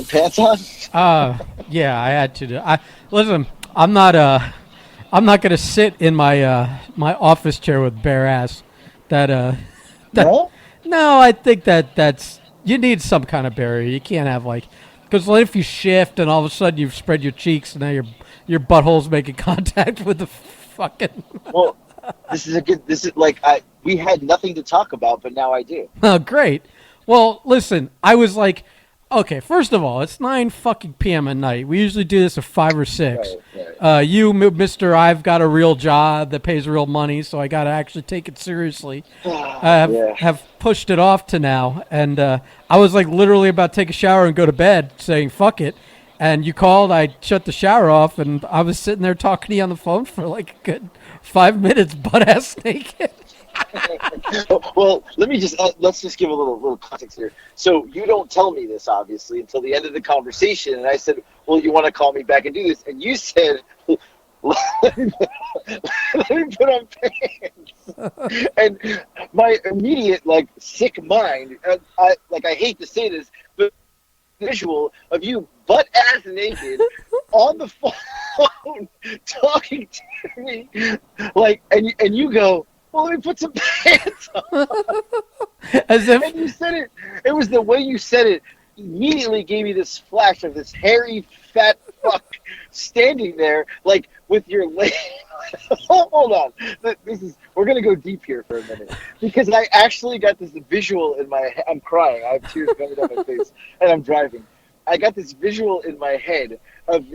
some pants on? Yeah, I had to do. Listen. I'm not gonna sit in my office chair with bare ass. That that No? no, I think that's you need some kind of barrier. You can't have like because what if you shift and all of a sudden you've spread your cheeks and now your butthole's making contact with the fucking. Well, this is like, we had nothing to talk about, but now I do. Oh, great. Well, listen, I was like, okay, first of all, it's 9 fucking p.m. at night. We usually do this at 5 or 6. Right, right. Mister, I've got a real job that pays real money, so I got to actually take it seriously. Yeah. Have pushed it off to now, and I was like literally about to take a shower and go to bed, saying fuck it. And you called, I shut the shower off, and I was sitting there talking to you on the phone for like a good 5 minutes, butt ass naked. Well, let's just give a little context here. So you don't tell me this obviously until the end of the conversation, and I said, "Well, you want to call me back and do this?" And you said, "Let me put on pants." And my immediate sick mind, I hate to say this, but visual of you butt ass naked on the phone talking to me, and you go, "Well, let me put some pants on." As if And you said it. It was the way you said it. Immediately gave me this flash of this hairy, fat fuck standing there, like with your leg. Hold on. We're gonna go deep here for a minute because I actually got this visual in my head. I'm crying. I have tears coming down my face, and I'm driving. I got this visual in my head of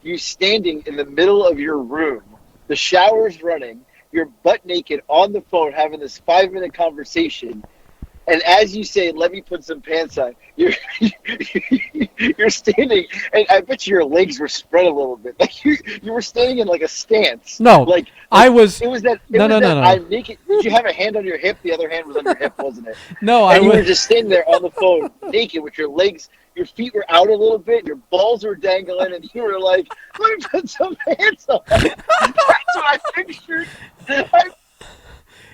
you standing in the middle of your room, the shower's running. You're butt naked on the phone having this 5-minute conversation, and as you say, "Let me put some pants on," you're standing, and I bet your legs were spread a little bit. Like you were standing in like a stance. no, I was It was that. no, no, no, no. I'm naked. Did you have a hand on your hip? The other hand was on your hip, wasn't it? No, And I you were was. just standing there on the phone, naked, with your legs. Your feet were out a little bit, your balls were dangling, and you were like, "Let me put some pants on." That's what I pictured.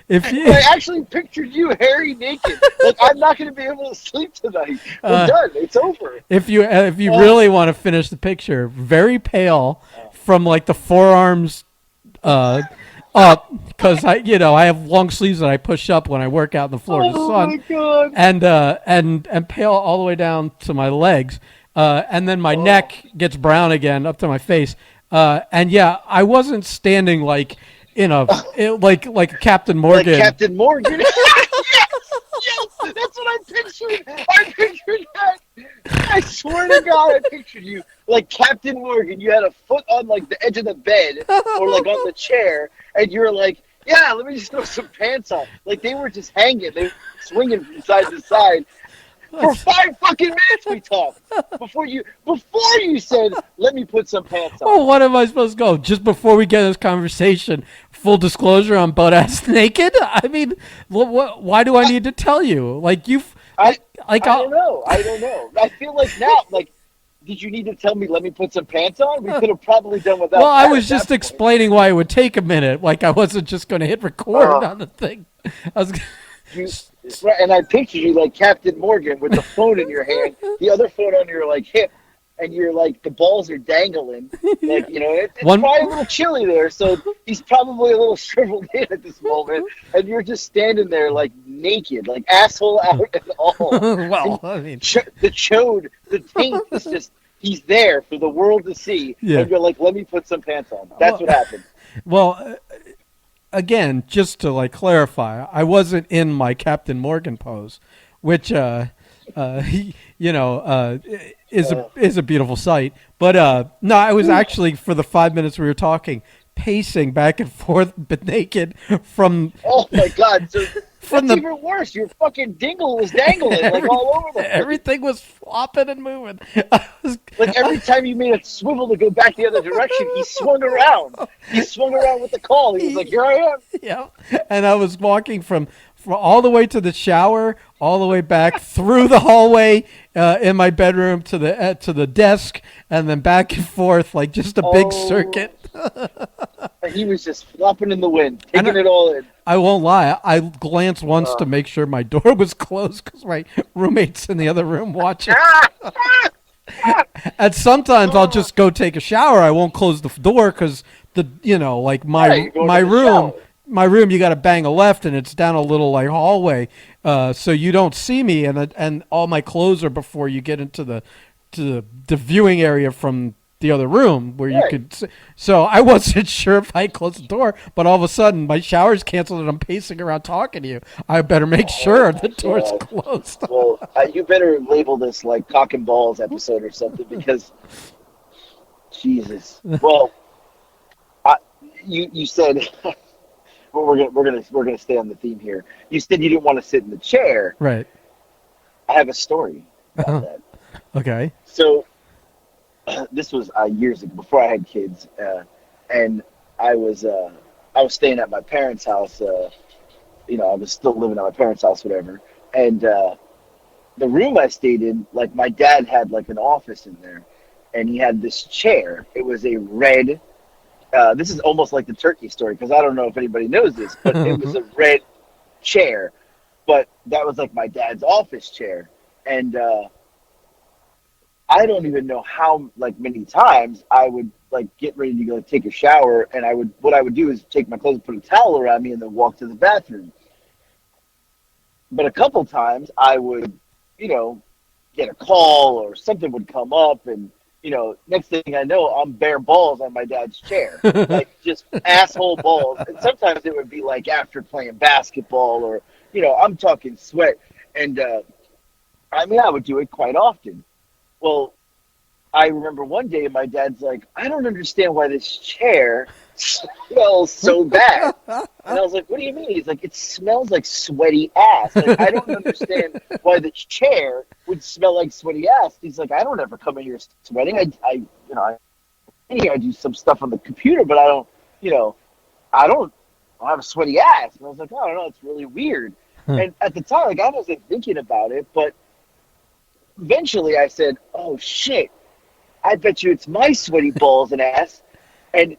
If you, I actually pictured you hairy naked. Like, I'm not going to be able to sleep tonight. We're done. It's over. if you really want to finish the picture, very pale from like the forearms up, because I have long sleeves that I push up when I work out in the Florida sun. Oh my god! And pale all the way down to my legs, and then my neck gets brown again up to my face. And yeah, I wasn't standing like like Captain Morgan. Like Captain Morgan. Yes, that's what I pictured. I pictured that. I swear to God, I pictured you like Captain Morgan. You had a foot on like the edge of the bed or like on the chair, and you were like, "Yeah, let me just throw some pants on." Like they were just hanging, they were swinging from side to side. For 5 fucking minutes we talked before you said, "Let me put some pants on." Oh, what am I supposed to go? Just before we get this conversation, full disclosure, I'm butt ass naked. I mean, why do I need to tell you? Like I don't know. I don't know. I feel like now, did you need to tell me, "Let me put some pants on"? We could have probably done without. Well, I that was at just that point. explaining why it would take a minute. Like I wasn't just going to hit record on the thing. I was. And I pictured you like Captain Morgan with the phone in your hand, the other phone on your hip, and you're like the balls are dangling. It's probably a little chilly there, so he's probably a little shriveled in at this moment, and you're just standing there like naked, like asshole out and all. Well, I mean, The chode, the taint is just. He's there for the world to see, and you're like, "Let me put some pants on." That's what happened. Well, again, just to clarify, I wasn't in my Captain Morgan pose, which is a beautiful sight. But no, I was actually for the 5 minutes we were talking, pacing back and forth, but naked from. Oh my God! So that's even worse. Your fucking dingle was dangling all over the place. Everything was flopping and moving. Like every time you made a swivel to go back the other direction, he swung around. He swung around with the call. He was like, "Here I am." Yeah, and I was walking from all the way to the shower, all the way back through the hallway in my bedroom to the desk, and then back and forth like just a big circuit. And he was just flopping in the wind, taking it all in. I won't lie. I glanced once to make sure my door was closed because my roommate's in the other room watching. And sometimes I'll just go take a shower. I won't close the door because like Yeah, you're going my to the room, shower. you got to bang a left, and it's down a little like hallway, so you don't see me, and all my clothes are before you get into the viewing area from the other room where you Right. could. So I wasn't sure if I closed the door, but all of a sudden my shower's canceled and I'm pacing around talking to you. I better make Oh sure my the door's god. closed. Well, you better label this like cock and balls episode or something because Jesus. Well, I, you said well, we're gonna stay on the theme here. You said you didn't want to sit in the chair. Right. I have a story about that. Okay. So this was years ago before I had kids, and I was uh, I was staying at my parents' house. I was still living at my parents' house, whatever. And the room I stayed in, like my dad had like an office in there, and he had this chair. It was a red. This is almost like the turkey story because I don't know if anybody knows this, but it was a red chair. But that was like my dad's office chair, and I don't even know how like many times I would like get ready to go take a shower, and what I would do is take my clothes and put a towel around me and then walk to the bathroom. But a couple times I would, you know, get a call or something would come up, and next thing I know, I'm bare balls on my dad's chair, like just asshole balls. And sometimes it would be like after playing basketball, or I'm talking sweat, and I would do it quite often. Well, I remember one day my dad's like, I don't understand why this chair smells so bad. And I was like, what do you mean? He's like, it smells like sweaty ass. Like, I don't understand why the chair would smell like sweaty ass. He's like, I don't ever come in here sweating. I do some stuff on the computer, but you know, I don't have a sweaty ass. And I was like, oh, I don't know, it's really weird. And at the time, like, I wasn't thinking about it, but eventually I said, oh shit, I bet you it's my sweaty balls and ass. And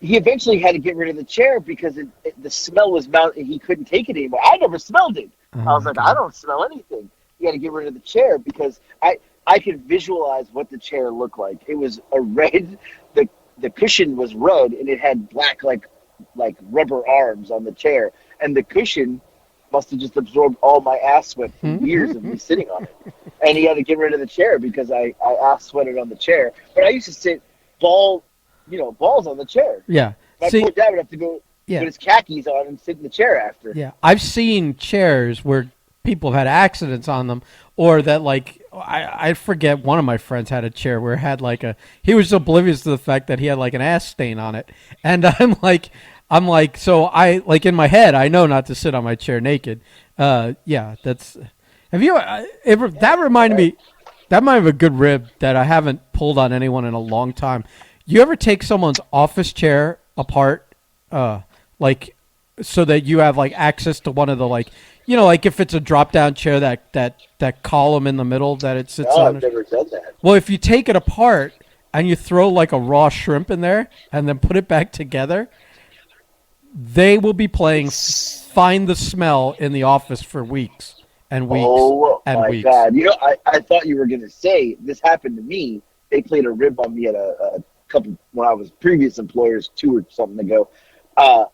he eventually had to get rid of the chair because the smell was mounting. He couldn't take it anymore. I never smelled it. I Oh was my like, I god. don't smell anything. He had to get rid of the chair because I could visualize what the chair looked like. It was a red. The cushion was red and it had black like rubber arms on the chair, and the cushion must have just absorbed all my ass sweat from years of me sitting on it. And he had to get rid of the chair because I ass sweated on the chair. But I used to sit balls on the chair. Yeah. My poor See. dad would have to go Yeah. put his khakis on and sit in the chair after. Yeah. I've seen chairs where people have had accidents on them, or that like I forget, one of my friends had a chair where it had like he was oblivious to the fact that he had like an ass stain on it, and I'm like, so I like in my head I know not to sit on my chair naked. Yeah, that's. Have you ever? That reminded Right? me. That might have a good rib that I haven't pulled on anyone in a long time. You ever take someone's office chair apart, like so that you have like access to one of the like, like if it's a drop down chair, that column in the middle that it sits No, on. I've never done that. Well, if you take it apart and you throw like a raw shrimp in there and then put it back together, they will be playing Find the Smell in the office for weeks and weeks Oh and my weeks. God! I thought you were gonna say this happened to me. They played a rib on me at a couple when I was previous employers 2 or something ago. Uh,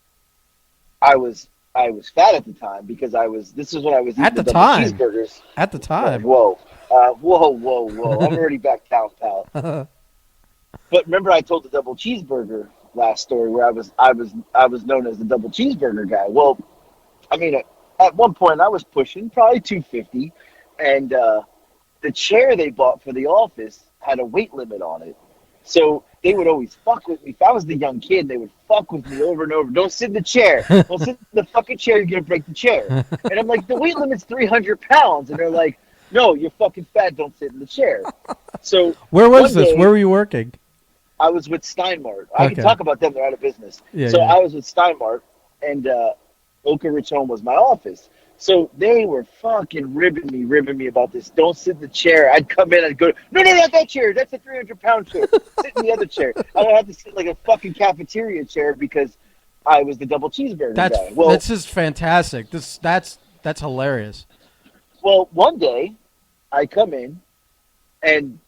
I was fat at the time because I was. This is when I was At eating the the double time. cheeseburgers. At the time. Whoa, whoa! I'm already back down, pal. But remember, I told the double cheeseburger last story where I was known as the double cheeseburger guy. Well, I mean, at one point I was pushing probably 250, and the chair they bought for the office had a weight limit on it. So they would always fuck with me. If I was the young kid, they would fuck with me over and over. Don't sit in the chair. Don't sit in the fucking chair. You're going to break the chair. And I'm like, the weight limit's 300 pounds. And they're like, no, you're fucking fat. Don't sit in the chair. So Where was one this? day, Where were you working? I was with Stein-Mart. I can Okay. talk about them. They're out of business. Yeah, So yeah. I was with Stein-Mart, and Oak Ridge Home was my office. So they were fucking ribbing me about this. Don't sit in the chair. I'd come in, I'd go, no, not that chair. That's a 300-pound chair. Sit in the other chair. I would have to sit like a fucking cafeteria chair because I was the double cheeseburger That's guy. Well, this is fantastic. That's hilarious. one day I come in and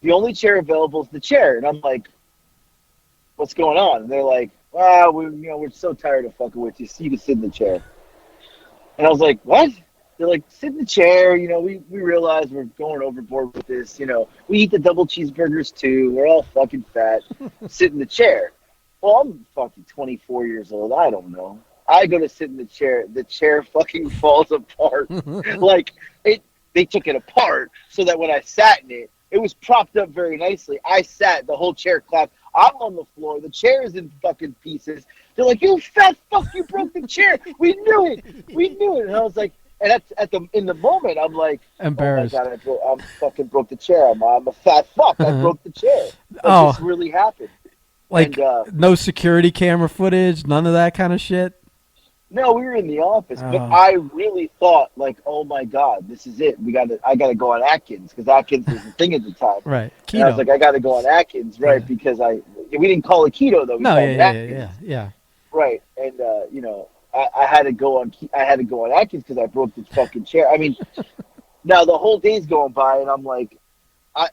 the only chair available is the chair. And I'm like, what's going on? And they're like, ah, we're so tired of fucking with you, so you can sit in the chair. And I was like, what? They're like, sit in the chair. We realize we're going overboard with this. We eat the double cheeseburgers too. We're all fucking fat. Sit in the chair. Well, I'm fucking 24 years old. I don't know. I go to sit in the chair. The chair fucking falls apart. Like, they took it apart so that when I sat in it, it was propped up very nicely. I sat, the whole chair clapped. I'm on the floor. The chair is in fucking pieces. They're like, you fat fuck, you broke the chair. We knew it. And I was like, and in the moment, I'm like, embarrassed. Oh my God, I fucking broke the chair. I'm a fat fuck. I broke the chair. This really happened. Like, no security camera footage, none of that kind of shit? No, we were in the office, but I really thought, like, oh my God, this is it. I got to go on Atkins, because Atkins was the thing at the time. Right. Keto. And I was like, I got to go on Atkins, right? Yeah. Because we didn't call it keto though. We called it Atkins. Yeah. Right, and I had to go on Atkins because I broke this fucking chair. I mean, now the whole day's going by, and I'm like,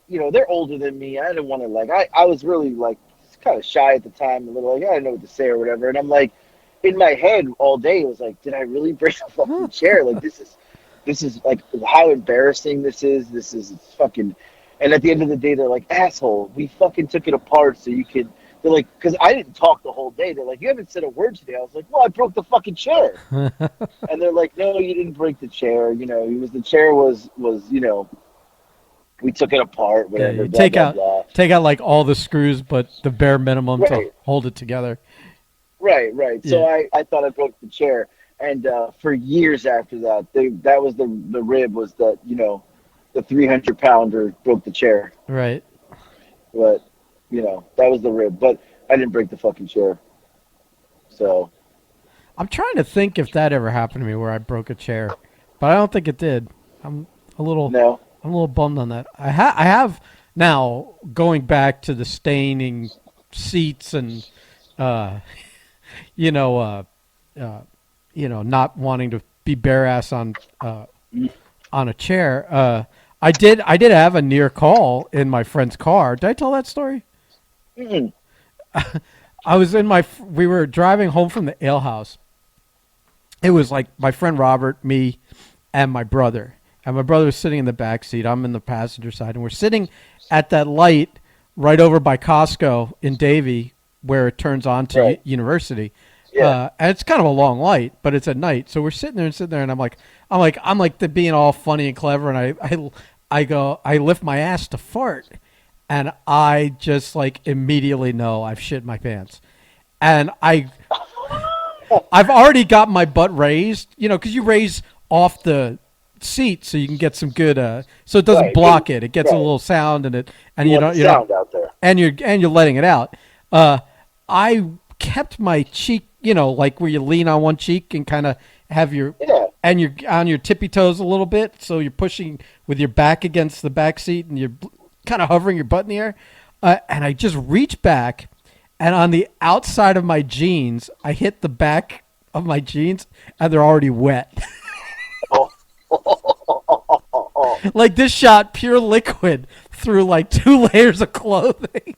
they're older than me. I didn't want to I was really like kind of shy at the time, a little like I didn't know what to say or whatever, and I'm like. In my head all day, it was like, did I really break the fucking chair? Like, this is like how embarrassing this is. It's fucking. And at the end of the day, they're like, asshole, we fucking took it apart so you could. They're like, because I didn't talk the whole day. They're like, you haven't said a word today. I was like, well, I broke the fucking chair. And they're like, no, you didn't break the chair. The chair was we took it apart. Whatever. Yeah, blah, take out like all the screws, but the bare minimum to hold it together. Right. Yeah. So I thought I broke the chair, and for years after that, that was the rib was that the 300-pounder broke the chair. Right. But that was the rib, but I didn't break the fucking chair. So. I'm trying to think if that ever happened to me where I broke a chair, but I don't think it did. I'm a little bummed on that. I have now going back to the staining seats and. Not wanting to be bare ass on a chair. I did have a near call in my friend's car. Did I tell that story? Mm-hmm. I was we were driving home from the ale house. It was like my friend Robert, me, and my brother. And my brother was sitting in the back seat. I'm in the passenger side, and we're sitting at that light right over by Costco in Davie, where it turns on to University. Yeah. And it's kind of a long light, but it's at night. So we're sitting there, and I'm like being all funny and clever, and I lift my ass to fart, and I just like immediately know I've shit my pants, and I've already got my butt raised, because you raise off the seat so you can get some good, so it doesn't block it. It gets a little sound and sound out there, and you're letting it out. I kept my cheek, like where you lean on one cheek and kind of have and you're on your tippy toes a little bit, so you're pushing with your back against the back seat and you're kind of hovering your butt in the air. And I just reach back, and on the outside of my jeans, I hit the back of my jeans, and they're already wet. Like this shot pure liquid through like 2 layers of clothing.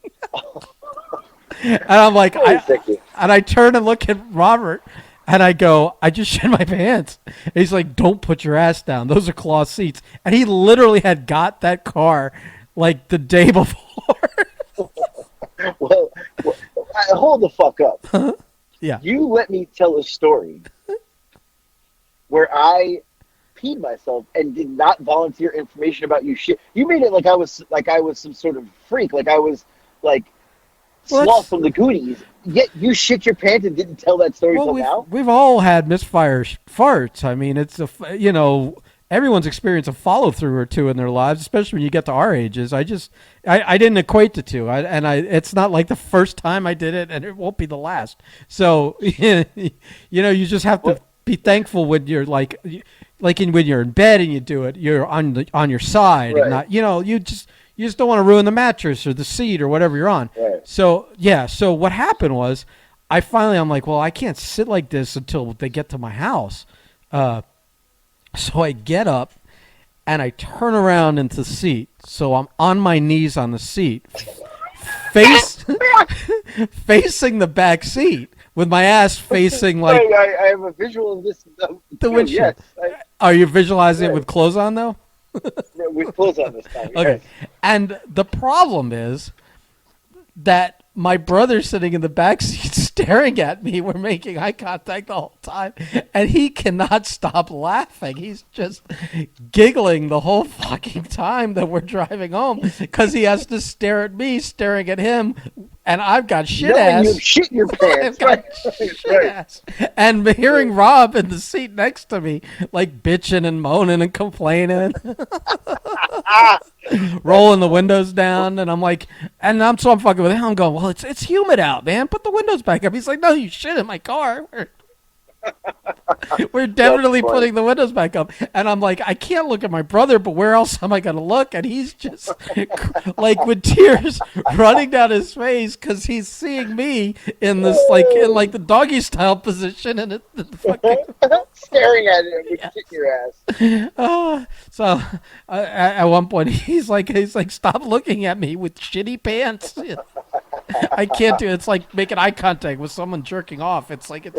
And I'm like, I turn and look at Robert, and I go, I just shit my pants. And he's like, don't put your ass down. Those are cloth seats. And he literally had got that car like the day before. well, hold the fuck up. Yeah. You let me tell a story where I peed myself and did not volunteer information about you shit. You made it like I was some sort of freak, like I was like Sloth from the Goonies. Yet you shit your pants and didn't tell that story till now? We've all had misfire farts. I mean, it's everyone's experienced a follow through or two in their lives, especially when you get to our ages. I didn't equate the two. It's not like the first time I did it, and it won't be the last. So, you just have to be thankful when you're when you're in bed and you do it, you're on your side, and not, you just don't want to ruin the mattress or the seat or whatever you're on. Right. So what happened was, I'm like, well, I can't sit like this until they get to my house. So I get up, and I turn around into the seat, so I'm on my knees on the seat, face facing the back seat with my ass facing like I have a visual of this. the Too, yes, windshield. Are you visualizing it right. with clothes on though? We close on this time. Okay. Yes. And the problem is that my brother's sitting in the back seat staring at me. We're making eye contact the whole time, and he cannot stop laughing. He's just giggling the whole fucking time that we're driving home because he has to stare at me, staring at him, and I've got shit Knowing ass. you've shit your I've pants. got Right. shit Right. ass. And hearing Rob in the seat next to me, like bitching and moaning and complaining, Ah, rolling the windows down, and I'm like, so I'm fucking with him. I'm going, well, it's humid out, man. Put the windows back up. He's like, no, you shit in my car. We're definitely funny. putting the windows back up. And I'm like, I can't look at my brother, but where else am I going to look? And he's just like with tears running down his face because he's seeing me in this like the doggy style position, and the fucking staring at it with shit in your ass. so at one point he's like, stop looking at me with shitty pants. I can't do it. It's like making eye contact with someone jerking off. It's like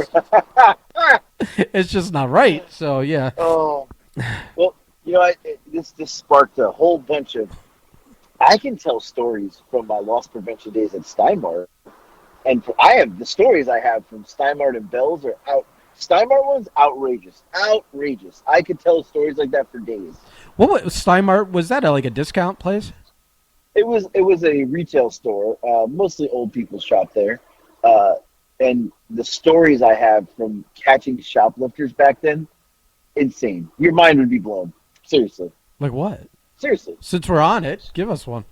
it's just not right. So yeah. Oh, well, this sparked a whole bunch of. I can tell stories from my loss prevention days at Stein-Mart, and the stories I have from Stein-Mart and Bell's are out. Stein-Mart one's outrageous. I could tell stories like that for days. What was Stein-Mart? Was that like a discount place? It was a retail store, mostly old people shop there, and the stories I have from catching shoplifters back then, insane. Your mind would be blown. Seriously. Like what? Seriously. Since we're on it, give us one.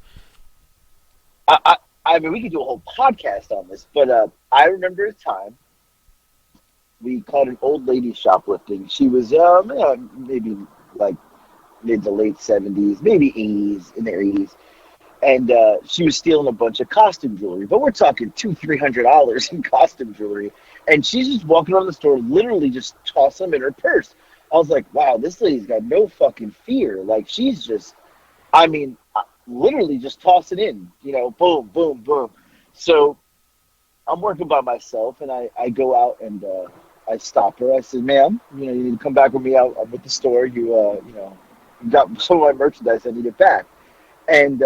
I mean, we could do a whole podcast on this, but I remember a time we caught an old lady shoplifting. She was maybe like mid to late 70s, maybe 80s, in their 80s. And she was stealing a bunch of costume jewelry, but we're talking $200-300 in costume jewelry. And she's just walking around the store, literally just toss them in her purse. I was like, wow, this lady's got no fucking fear. Like, she's just, literally just toss it in, boom, boom, boom. So I'm working by myself, and I go out and I stop her. I said, ma'am, you need to come back with me out with the store. You got some of my merchandise. I need it back. And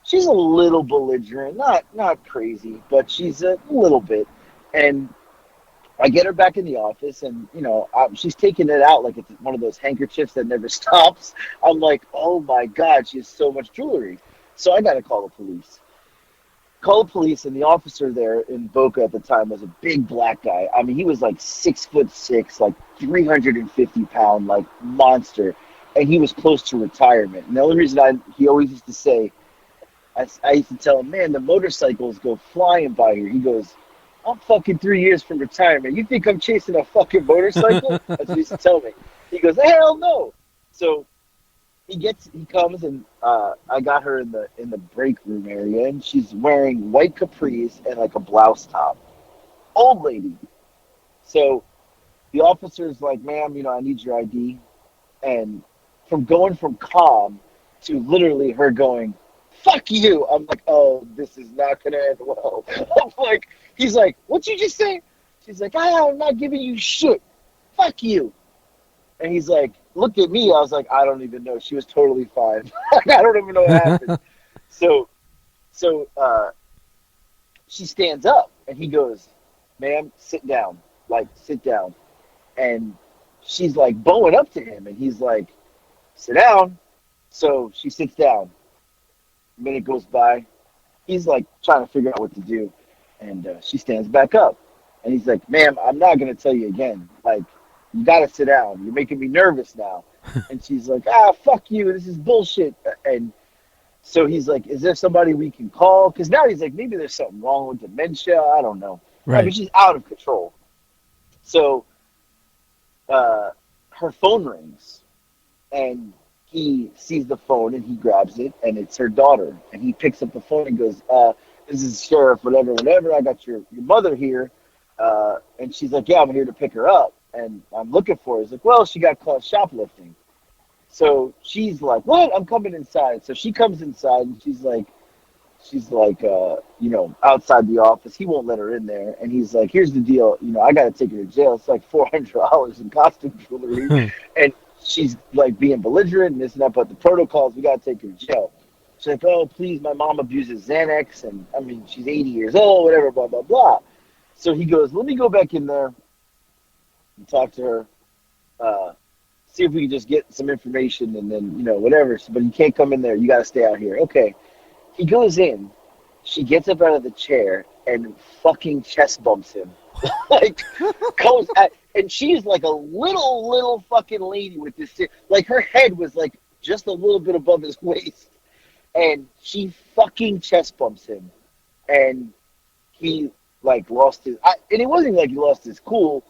she's a little belligerent, not crazy, but she's a little bit. And I get her back in the office, and she's taking it out like it's one of those handkerchiefs that never stops. I'm like, oh my God, she has so much jewelry. So I got to call the police. And the officer there in Boca at the time was a big black guy. I mean, he was like 6'6", like 350-pound, like monster. And he was close to retirement. And the only reason he always used to say, I used to tell him, man, the motorcycles go flying by here. He goes, I'm fucking 3 years from retirement. You think I'm chasing a fucking motorcycle? That's what he used to tell me. He goes, hell no. So he comes, and I got her in the break room area, and she's wearing white capris and like a blouse top. Old lady. So the officer's like, ma'am, I need your ID. And from going from calm to literally her going, fuck you. I'm like, oh, this is not going to end well. I'm like, he's like, what'd you just say? She's like, I'm not giving you shit. Fuck you. And he's like, look at me. I was like, I don't even know. She was totally fine. I don't even know what happened. So she stands up, and he goes, ma'am, sit down. Like, sit down. And she's like bowing up to him, and he's like, sit down. So she sits down. A minute goes by. He's like trying to figure out what to do. And she stands back up. And he's like, ma'am, I'm not going to tell you again. Like, you got to sit down. You're making me nervous now. And she's like, fuck you. This is bullshit. And so he's like, is there somebody we can call? Because now he's like, maybe there's something wrong with dementia. I don't know. Right. I mean, she's out of control. So her phone rings, and he sees the phone, and he grabs it, and it's her daughter. And he picks up the phone and goes, this is Sheriff, whatever. I got your mother here. And she's like, yeah, I'm here to pick her up. And I'm looking for her. He's like, well, she got caught shoplifting. So she's like, "What? I'm coming inside." So she comes inside, and she's like, outside the office. He won't let her in there, and he's like, "Here's the deal. I got to take her to jail. It's like $400 in costume jewelry," and she's like being belligerent and this and that. But the protocols, we got to take her to jail. She's like, "Oh, please, my mom abuses Xanax, and I mean, she's 80 years old, whatever, blah blah blah." So he goes, "Let me go back in there and talk to her." See if we can just get some information and then, whatever. But you can't come in there. You got to stay out here. Okay. He goes in. She gets up out of the chair and fucking chest bumps him. Like, and she's like a little fucking lady with this. Like, her head was like just a little bit above his waist. And she fucking chest bumps him. And he, like, lost his. And it wasn't like he lost his cool.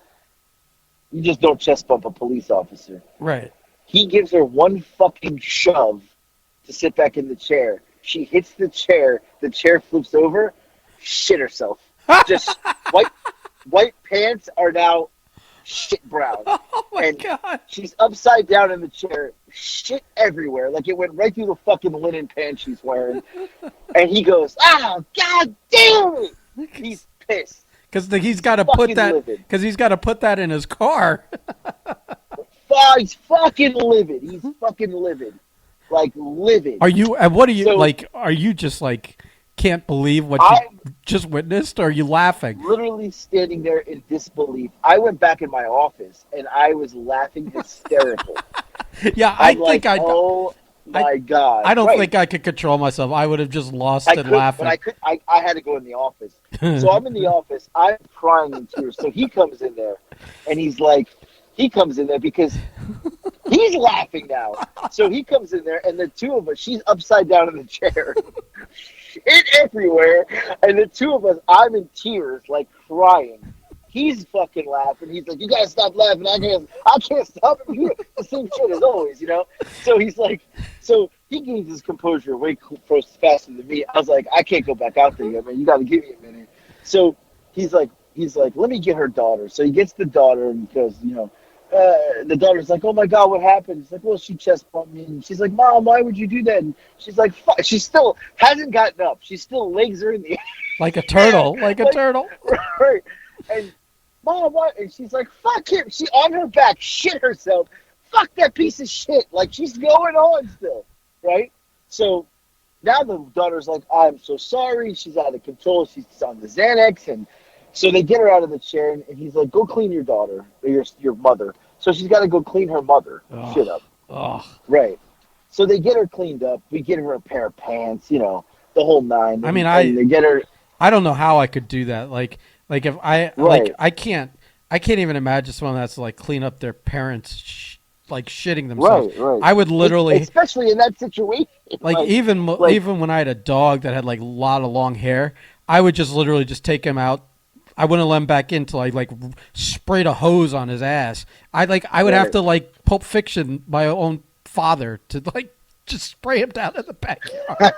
You just don't chest bump a police officer. Right. He gives her one fucking shove to sit back in the chair. She hits the chair flips over, shit herself. Just white pants are now shit brown. Oh my and God. She's upside down in the chair, shit everywhere. Like it went right through the fucking linen pants she's wearing. And he goes, "Oh, God damn it!" He's pissed. Because he's got to put that. Because he's got to put that in his car. He's fucking livid. He's fucking livid. Like livid. Are you? And what are you like? Are you just like can't believe what you just witnessed? Or are you laughing? Literally standing there in disbelief. I went back in my office and I was laughing hysterical. Yeah, I think oh my God! I don't think I could control myself. I would have just lost it laughing. But I had to go in the office. So I'm in the office. I'm crying in tears. So he comes in there, and he comes in there because he's laughing now. So he comes in there, and the two of us, she's upside down in the chair, shit everywhere, and the two of us, I'm in tears, like crying. He's fucking laughing. He's like, "You gotta stop laughing. I can't stop it." The same shit as always, So he's like, so he gains his composure way faster than me. I was like, "I can't go back out there yet, man. You gotta give me a minute." So he's like, "Let me get her daughter." So he gets the daughter and goes, the daughter's like, "Oh my God, what happened?" He's like, "Well, she chest bumped me." And she's like, "Mom, why would you do that?" And she's like, "Fuck." She still hasn't gotten up. She still legs are in the air. Like a turtle. Like a turtle. Right. And Mom, what? And she's like, "Fuck him." She on her back, shit herself. Fuck that piece of shit. Like she's going on still, right? So now the daughter's like, "I'm so sorry. She's out of control. She's on the Xanax." And so they get her out of the chair, and he's like, "Go clean your daughter, or your mother." So she's got to go clean her mother. Shit up. Right. So they get her cleaned up. We get her a pair of pants, the whole nine. I mean, they get her. I don't know how I could do that. Like if I can't even imagine someone that's like clean up their parents like shitting themselves. Right. I would literally, especially in that situation. Even when I had a dog that had like a lot of long hair, I would just literally just take him out. I wouldn't let him back in till I like sprayed a hose on his ass. I would have to like Pulp Fiction my own father to like just spray him down in the backyard.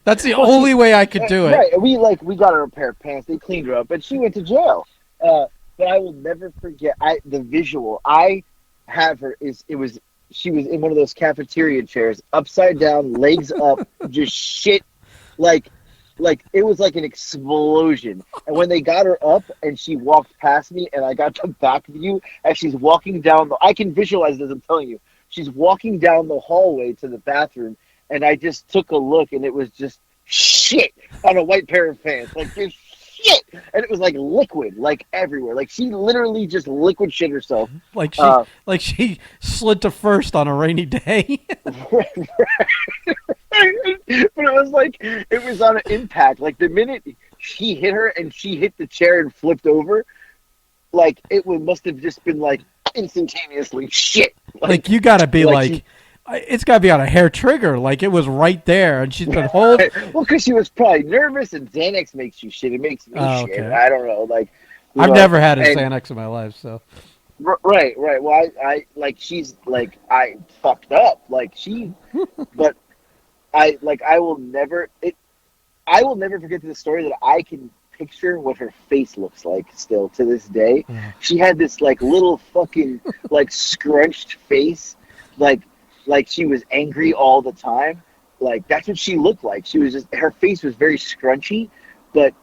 That's the only way I could do it. Right. We got her a pair of pants. They cleaned her up, and she went to jail. But I will never forget the visual. I have her. She was in one of those cafeteria chairs, upside down, legs up, just shit, like it was like an explosion. And when they got her up and she walked past me, and I got the back view as she's walking down I can visualize this. I'm telling you, she's walking down the hallway to the bathroom, and I just took a look, and it was just shit on a white pair of pants, like just shit, and it was like liquid, like everywhere. Like she literally just liquid shit herself. Like she slid to first on a rainy day. Right. But it was on an impact. Like the minute he hit her and she hit the chair and flipped over, like must have just been like instantaneously shit. Like you gotta be it's gotta be on a hair trigger. Like it was right there, and she's been holding. Well, because she was probably nervous, and Xanax makes you shit. It makes me shit. Okay. I don't know. I've never had a Xanax in my life, so. Right. Well, she's like I fucked up. But I will never forget the story that I can picture what her face looks like still to this day. She had this like little fucking like scrunched face, like like she was angry all the time. Like that's what she looked like. She was just her face was very scrunchy, but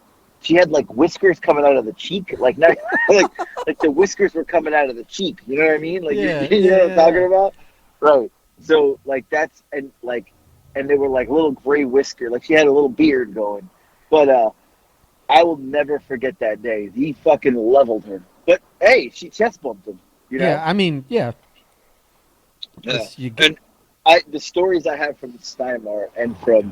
she had like whiskers coming out of the cheek, like not like the whiskers were coming out of the cheek. You know what I mean? Like you know what I'm talking about, right? So like that's and they were like little gray whisker, like she had a little beard going. But I will never forget that day. He fucking leveled her. But hey, she chest bumped him. You know? Yeah, I mean, yeah. Yeah. And the stories I have from Stein-Mart and from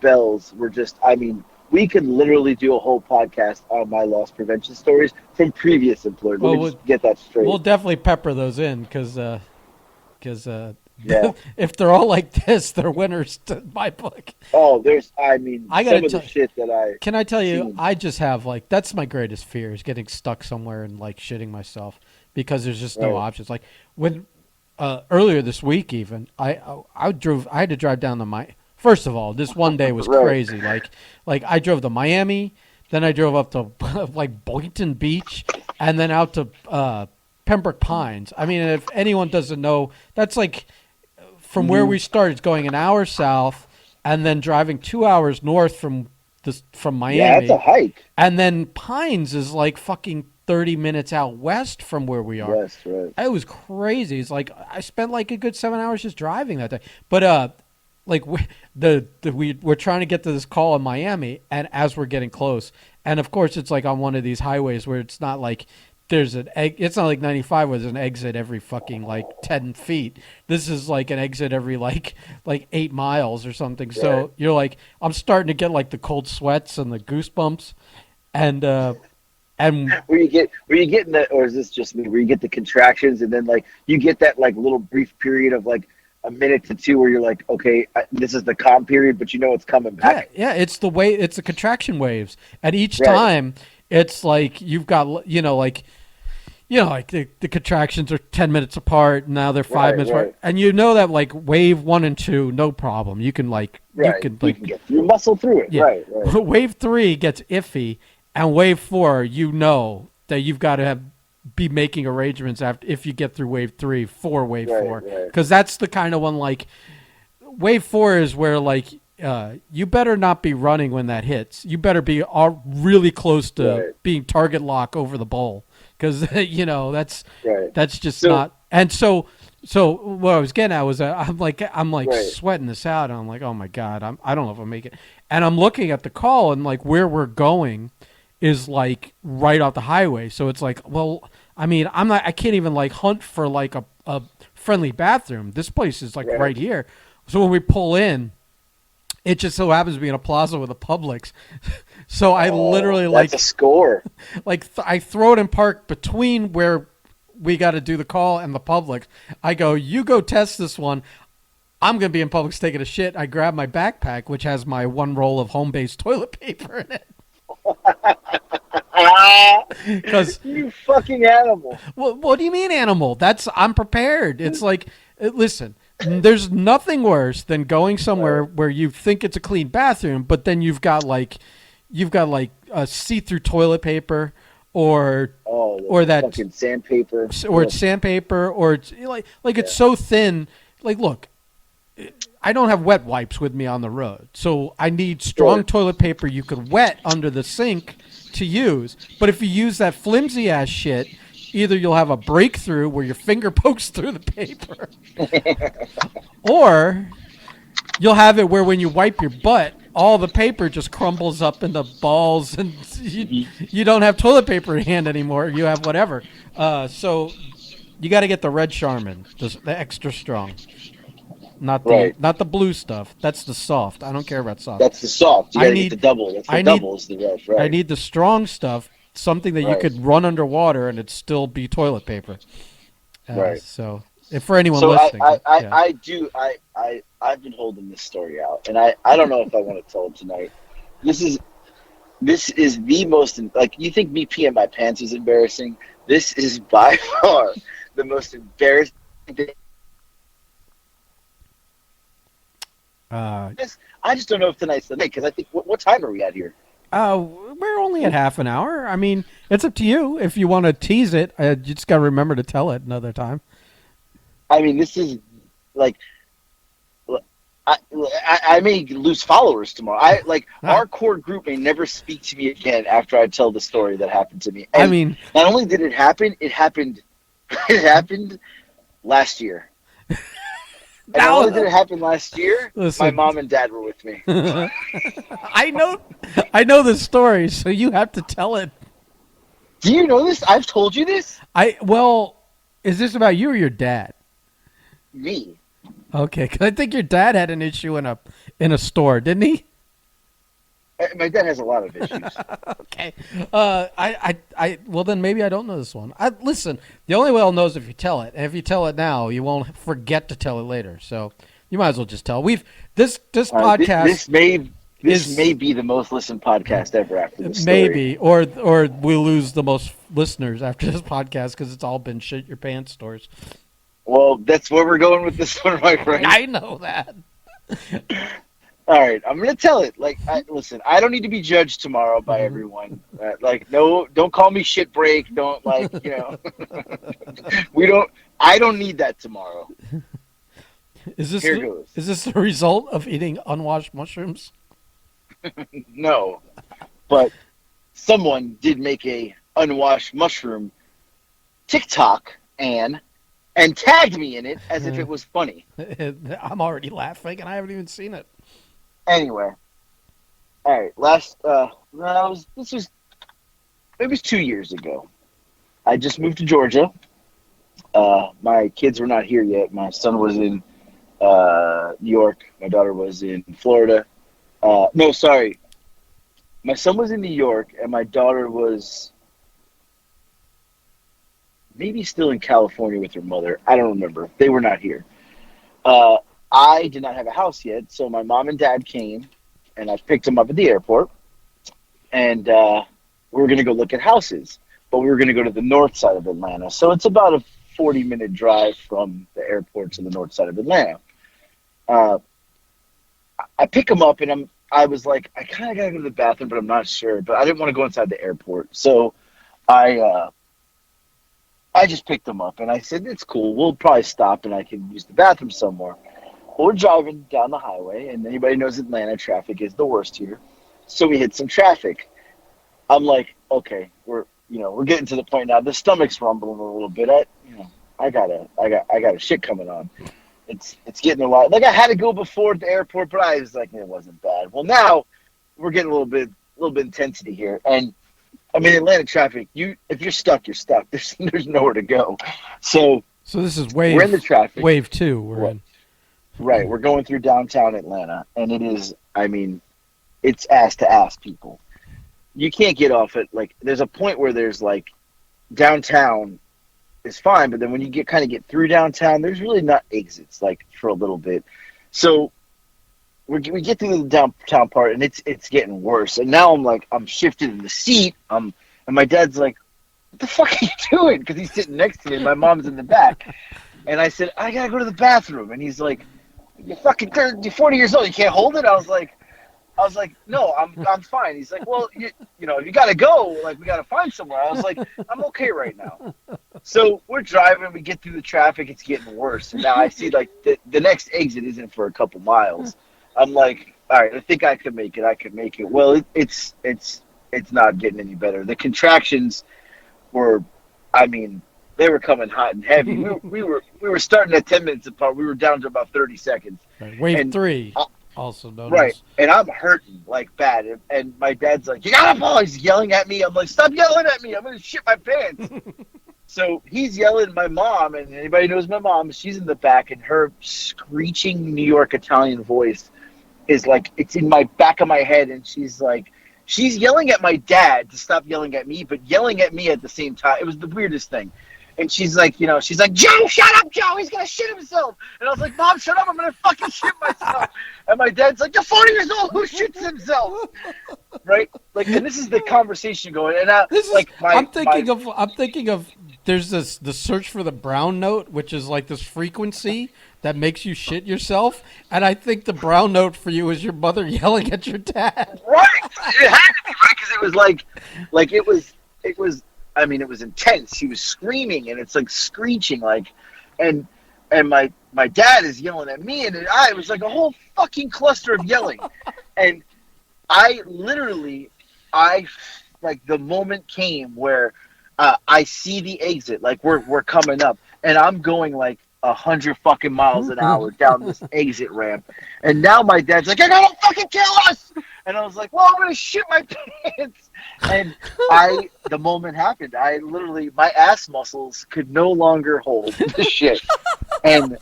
Bell's were just, I mean, we could literally do a whole podcast on my loss prevention stories from previous employers. Let me just get that straight. We'll definitely pepper those in because yeah. if they're all like this, they're winners to my book. Oh, I gotta some of the shit that Can I tell you, I just have like, that's my greatest fear is getting stuck somewhere and like shitting myself because there's just no options. Like when earlier this week even, I had to drive down to first of all, this one day was crazy. Like I drove to Miami, then I drove up to like Boynton Beach, and then out to Pembroke Pines. I mean, if anyone doesn't know, that's like from where we started, going an hour south, and then driving 2 hours north from Miami. Yeah, that's a hike. And then Pines is like fucking 30 minutes out west from where we are. West, right. It was crazy. It's like I spent like a good 7 hours just driving that day. But like we're trying to get to this call in Miami, and as we're getting close, and of course it's like on one of these highways where it's not like it's not like 95 where there's an exit every fucking like 10 feet. This is like an exit every like 8 miles or something. Right. So you're like, I'm starting to get like the cold sweats and the goosebumps, and where you getting that, or is this just me? Where you get the contractions and then like you get that like little brief period of like a minute to two where you're like, okay, this is the calm period, but you know it's coming back. Yeah, it's the contraction waves, and each time it's like you've got like the contractions are 10 minutes apart. Now they're 5 minutes apart, and you know that like wave 1 and 2, no problem. You can you can get through, muscle through it. Yeah. Right. Wave 3 gets iffy, and wave 4, you know that you've got to be making arrangements if you get through wave 3 for wave 4, because that's the kind of one like wave 4 is where like you better not be running when that hits. You better be really close to being target lock over the bowl, because that's just not. And so what I was getting at was I'm like sweating this out, and I'm like, oh my god, I don't know if I'll make it. And I'm looking at the call, and like where we're going is like right off the highway. So it's like, well, I mean, I can't even like hunt for like a friendly bathroom. This place is like right here. So when we pull in, it just so happens to be in a plaza with a Publix. So I literally that's a score. Like I throw it in park between where we got to do the call and the Publix. I go, you go test this one. I'm going to be in Publix taking a shit. I grab my backpack, which has my 1 roll of home-based toilet paper in it. Because you fucking animal. Well, what do you mean animal? I'm prepared. It's like, listen, there's nothing worse than going somewhere where you think it's a clean bathroom, but then you've got like a see-through toilet paper or that fucking sandpaper, or it's sandpaper, or it's like it's so thin. Like, look, I don't have wet wipes with me on the road, so I need strong toilet paper you could wet under the sink to use. But if you use that flimsy ass shit, either you'll have a breakthrough where your finger pokes through the paper, or you'll have it where when you wipe your butt, all the paper just crumbles up into balls, and you don't have toilet paper in hand anymore. You have whatever. So you got to get the red Charmin, the extra strong. Not the blue stuff. That's the soft. I don't care about soft. That's the soft. You gotta get the double. That's the double is the red, right? I need the strong stuff, something that you could run underwater and it'd still be toilet paper. So, if for anyone listening, I've been holding this story out, and I don't know if I want to tell it tonight. This is the most, like, you think me peeing my pants is embarrassing? This is by far the most embarrassing thing. I just don't know if tonight's the night, because I think, what time are we at here? We're only at half an hour. I mean, it's up to you. If you want to tease it, you just got to remember to tell it another time. I mean, this is, like, I may lose followers tomorrow. Our core group may never speak to me again after I tell the story that happened to me. And I mean, not only did it happen, it happened last year. And not now, only did it happen last year, listen, my mom and dad were with me. I know the story, so you have to tell it. Do you know this? I've told you this? Well, is this about you or your dad? Me. Okay, because I think your dad had an issue in a store, didn't he? My dad has a lot of issues. Okay. Well, then maybe I don't know this one. Listen, the only way I'll know is if you tell it. And if you tell it now, you won't forget to tell it later. So you might as well just tell. This podcast. This may be the most listened podcast ever after this story. Maybe, or we'll lose the most listeners after this podcast because it's all been shit your pants stores. Well, that's where we're going with this one, my friend. I know that. All right, I'm gonna tell it. Listen, I don't need to be judged tomorrow by everyone. No, don't call me shit break. Don't we don't. I don't need that tomorrow. Is this Here goes. Is this the result of eating unwashed mushrooms? No, but someone did make a unwashed mushroom TikTok and tagged me in it as if it was funny. I'm already laughing, and I haven't even seen it. Anyway, all right. It was 2 years ago. I just moved to Georgia. My kids were not here yet. My son was in New York. My daughter was in Florida. No, sorry. My son was in New York, and my daughter was maybe still in California with her mother. I don't remember. They were not here. I did not have a house yet, so my mom and dad came, and I picked them up at the airport, and we were going to go look at houses, but we were going to go to the north side of Atlanta. So it's about a 40-minute drive from the airport to the north side of Atlanta. I pick them up, and I was like, I kind of got to go to the bathroom, but I'm not sure. But I didn't want to go inside the airport, so I just picked them up, and I said, it's cool. We'll probably stop, and I can use the bathroom somewhere. Well, we're driving down the highway, and anybody knows Atlanta traffic is the worst here. So we hit some traffic. I'm like, okay, we're getting to the point now. The stomach's rumbling a little bit. I got a shit coming on. It's getting a lot. Like I had to go before at the airport, but I was like, it wasn't bad. Well, now we're getting a little bit intensity here, and I mean, Atlanta traffic. If you're stuck, you're stuck. There's nowhere to go. So this is wave. We're in the traffic. Wave 2. We're in. Right, we're going through downtown Atlanta, and it is. I mean, it's ass to ass, people. You can't get off it. Like, there's a point where there's like downtown is fine, but then when you get through downtown, there's really not exits like for a little bit. So we get through the downtown part, and it's getting worse. And now I'm shifted in the seat. And my dad's like, "What the fuck are you doing?" Because he's sitting next to me, and my mom's in the back. And I said, "I gotta go to the bathroom." And he's like, "You're fucking 40 years old. You can't hold it." I was like, "No, I'm fine." He's like, "Well, you gotta go. Like, we gotta find somewhere." I was like, "I'm okay right now." So we're driving. We get through the traffic. It's getting worse. And now I see like the next exit isn't for a couple miles. I'm like, all right, I think I can make it. I can make it. Well, it's not getting any better. The contractions were, I mean, they were coming hot and heavy. We were starting at 10 minutes apart. We were down to about 30 seconds. Right. Wave 3, also known right. as. And I'm hurting like bad. And my dad's like, "You gotta fall." He's yelling at me. I'm like, "Stop yelling at me. I'm gonna shit my pants." So he's yelling at my mom, and anybody knows my mom, she's in the back, and her screeching New York Italian voice is like, it's in my back of my head, and she's yelling at my dad to stop yelling at me, but yelling at me at the same time. It was the weirdest thing. And she's like, "Joe, shut up, Joe. He's going to shit himself." And I was like, "Mom, shut up. I'm going to fucking shit myself." And my dad's like, "You're 40 years old. Who shits himself?" Right? Like, and this is the conversation going. And I'm thinking of there's the search for the brown note, which is like this frequency that makes you shit yourself. And I think the brown note for you is your mother yelling at your dad. Right. It had to be, right? Because it was it was intense. He was screaming, and it's like screeching, like, and and my dad is yelling at me, and it was like a whole fucking cluster of yelling, and I literally, like the moment came where I see the exit, like we're coming up, and I'm going like 100 fucking miles an hour down this exit ramp, and now my dad's like, "You're gonna fucking kill us!" And I was like, "Well, I'm gonna shit my pants." And the moment happened, I literally, my ass muscles could no longer hold the shit, and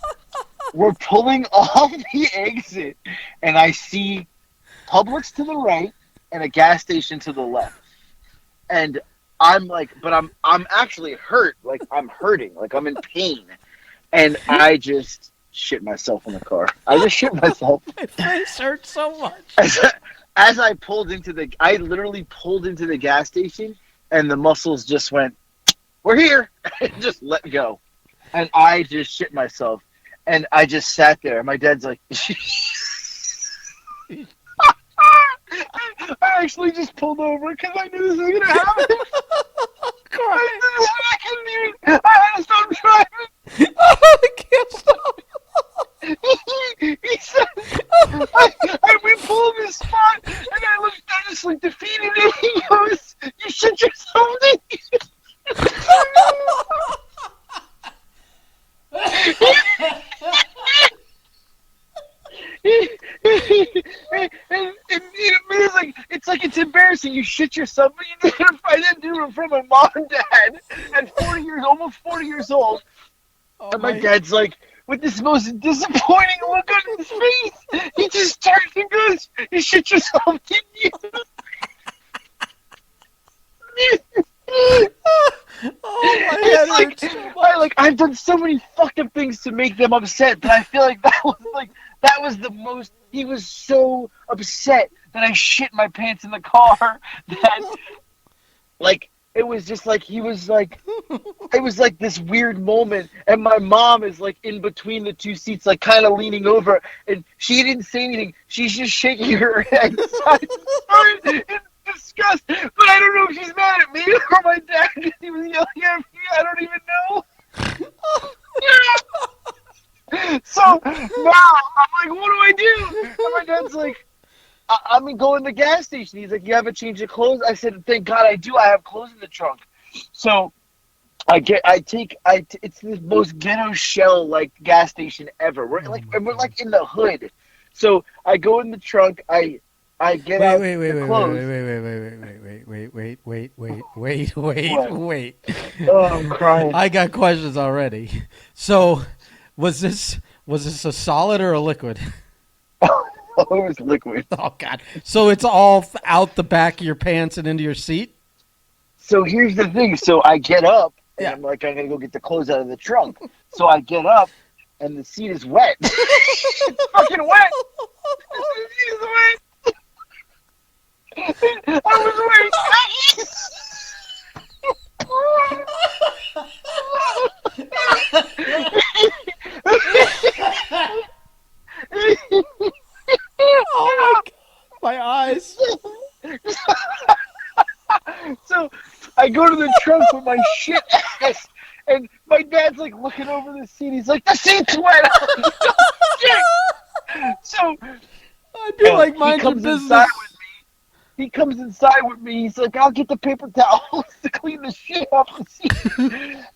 we're pulling off the exit, and I see Publix to the right and a gas station to the left, and I'm like, but I'm actually hurt, like I'm hurting, like I'm in pain, and I just shit myself in the car. I just shit myself. My face hurts so much. As I literally pulled into the gas station, and the muscles just went, "We're here," and just let go, and I just shit myself, and I just sat there. And my dad's like, I actually just pulled over because I knew this was gonna happen. I had to stop driving. I can't stop. He said, we pulled this spot, and I looked at this like defeated, and he goes, "You shit yourself, didn't it's embarrassing. You shit yourself, but I didn't do it in front of my mom and dad at 40 years, almost 40 years old. And my dad's like, with this most disappointing look on his face, he just turns and goes, "You shit yourself, didn't you?" I've done so many fucked up things to make them upset, but I feel like that was the most. He was so upset that I shit my pants in the car that, like, it was just like he was like, it was like this weird moment, and my mom is like in between the two seats, like kind of leaning over, and she didn't say anything. She's just shaking her head in disgust. But I don't know if she's mad at me or my dad because he was yelling at me. I don't even know. So now I'm like, what do I do? And my dad's like, I'm gonna go in the gas station. He's like, "You haven't changed your clothes?" I said, "Thank God I do. I have clothes in the trunk." So it's the most ghetto shell like gas station ever. We're like in the hood. So I go in the trunk. I get out the clothes. Wait. Oh, I'm crying. I got questions already. So, was this a solid or a liquid? Oh, it was liquid. Oh, God. So it's all out the back of your pants and into your seat? So here's the thing. So I get up, and I'm like, I'm going to go get the clothes out of the trunk. So I get up, and the seat is wet. It's fucking wet. The seat is wet. I was wearing Oh my God, my eyes. So I go to the trunk with my shit ass, and my dad's like looking over the seat. He's like, "The seat's wet." I'm like, "Oh, shit." So I'd be like, "Mind your business." He comes inside with me. He's like, "I'll get the paper towels to clean the shit off the seat,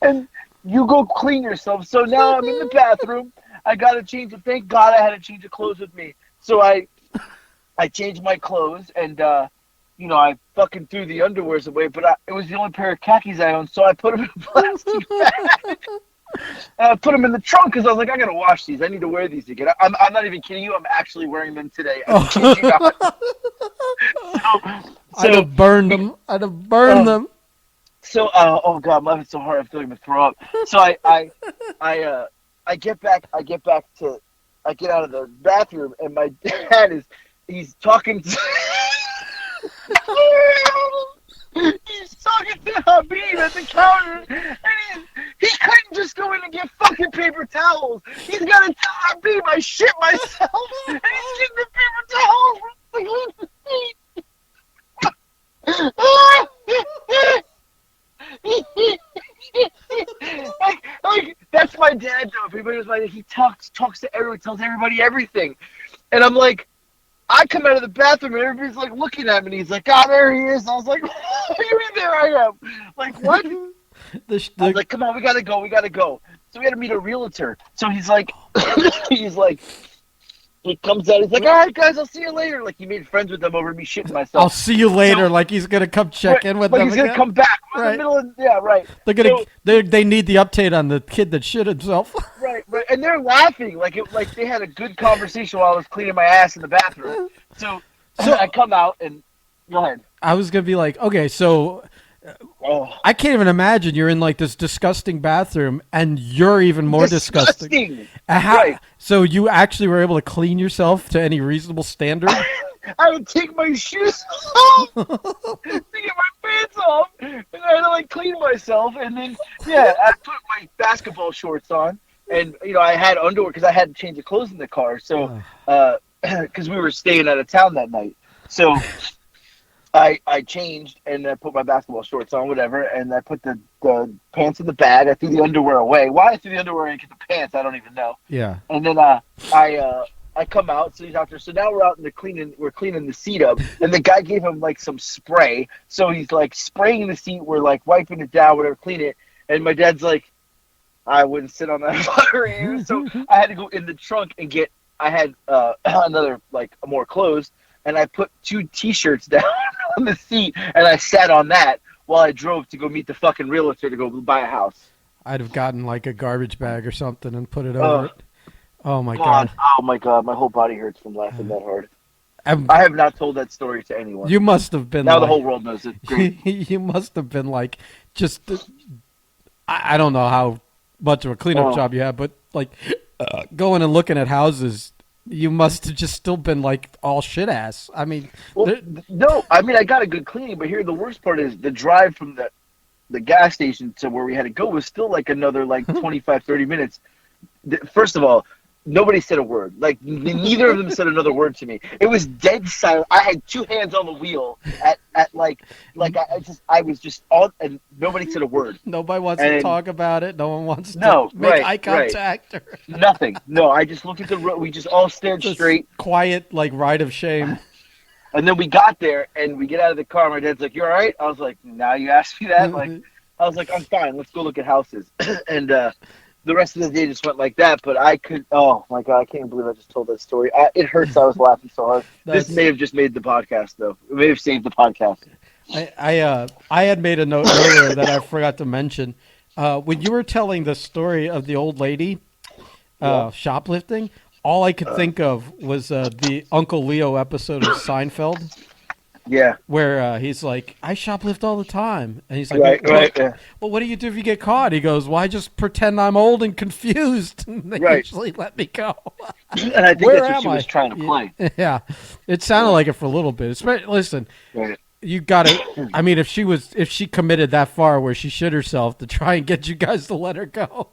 and you go clean yourself." So now I'm in the bathroom. I got to change it. Thank God I had to change the clothes with me. So I changed my clothes, and I fucking threw the underwears away. But it was the only pair of khakis I owned, so I put them in a plastic bag. And I put them in the trunk because I was like, I gotta wash these. I need to wear these again. I'm not even kidding you. I'm actually wearing them today. I'm kidding you not. I'd have burned them. So, oh God, I'm laughing so hard I feel like I'm gonna throw up. So I get out of the bathroom, and my dad he's talking to he's talking to Habib at the counter, and he couldn't just go in and get fucking paper towels. He's gotta tell Habib I shit myself, and he's getting the paper towels from the seat. like that's That's my dad, though. If anybody knows my dad, he talks to everyone, tells everybody everything. And I'm like, I come out of the bathroom and everybody's like looking at me. And he's like, there he is. I was like, there I am. Like, what? I was like, come on, we gotta go. So we had to meet a realtor. So he's like, he comes out. He's like, all right, guys, I'll see you later. Like, he made friends with them over me shitting myself. I'll see you later. So, like he's gonna come check in with them. Like he's gonna come back. Right. In the middle of, yeah, right. They're gonna. They need the update on the kid that shit himself. Right. And they're laughing like they had a good conversation while I was cleaning my ass in the bathroom. So I come out and go ahead. I was gonna be like, okay, so. I can't even imagine you're in like this disgusting bathroom and you're even more disgusting. Right. So you actually were able to clean yourself to any reasonable standard? I would take my shoes off to get my pants off, and I had to like clean myself, and then I put my basketball shorts on, and I had underwear because I had to change the clothes in the car, so because we were staying out of town that night, so. I changed and I put my basketball shorts on, whatever, and I put the pants in the bag. I threw the underwear away. Why I threw the underwear and get the pants, I don't even know. Yeah. And then I come out, so he's out there. So now we're out in we're cleaning the seat up, and the guy gave him like some spray. So he's like spraying the seat, we're like wiping it down, whatever, clean it. And my dad's like, I wouldn't sit on that fire here. So I had to go in the trunk and I had another more clothes. And I put 2 T-shirts down on the seat, and I sat on that while I drove to go meet the fucking realtor to go buy a house. I'd have gotten like a garbage bag or something and put it over it. Oh my god! Oh my god! My whole body hurts from laughing that hard. I have not told that story to anyone. You must have been. Now the whole world knows it. Great. You must have been like just. I don't know how much of a cleanup job you had, but like going and looking at houses. You must have just still been like all shit ass. I mean, no. I mean, I got a good cleaning, but here the worst part is the drive from the gas station to where we had to go was still like another 25, 30 minutes. First of all, nobody said a word. Like neither of them said another word to me. It was dead silent. I had 2 hands on the wheel at I was just all, and nobody said a word. Nobody wants to talk about it. No one wants to make eye contact. Right. Nothing. No, I just looked at the road. We just all stared straight. Quiet, ride of shame. And then we got there, and we get out of the car. My dad's like, "You all right?" I was like, "Now you asked me that." I was like, "I'm fine. Let's go look at houses." And the rest of the day just went like that. But I could. Oh my god, I can't believe I just told that story. It hurts. I was laughing so hard. This may have just made the podcast, though. It may have saved the podcast. I had made a note earlier that I forgot to mention. When you were telling the story of the old lady shoplifting, all I could think of was the Uncle Leo episode of Seinfeld. Yeah. Where he's like, I shoplift all the time. And he's like, well, what do you do if you get caught? He goes, well, I just pretend I'm old and confused. And they usually let me go. And I think that's what she was trying to play. Yeah. It sounded like it for a little bit. Listen. Right. You got to. I mean, if she committed that far where she shit herself to try and get you guys to let her go,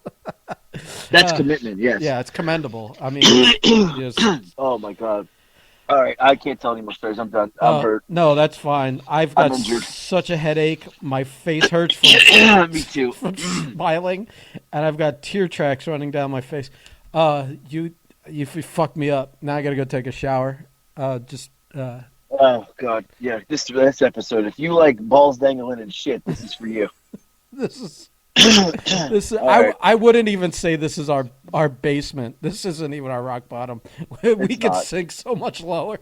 that's commitment. Yes. Yeah, it's commendable. I mean, oh my god. All right, I can't tell any more stories. I'm done. I'm hurt. No, that's fine. I've got such a headache. My face hurts from me too from smiling, and I've got tear tracks running down my face. You fucked me up. Now I got to go take a shower. Oh god, yeah. This episode. If you like balls dangling and shit, this is for you. This. I wouldn't even say this is our basement. This isn't even our rock bottom. We could sink so much lower.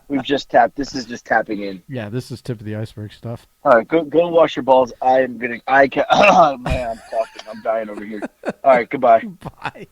We've just tapped. This is just tapping in. Yeah, this is tip of the iceberg stuff. All right, go wash your balls. Oh man, I'm coughing. I'm dying over here. All right, goodbye. Bye.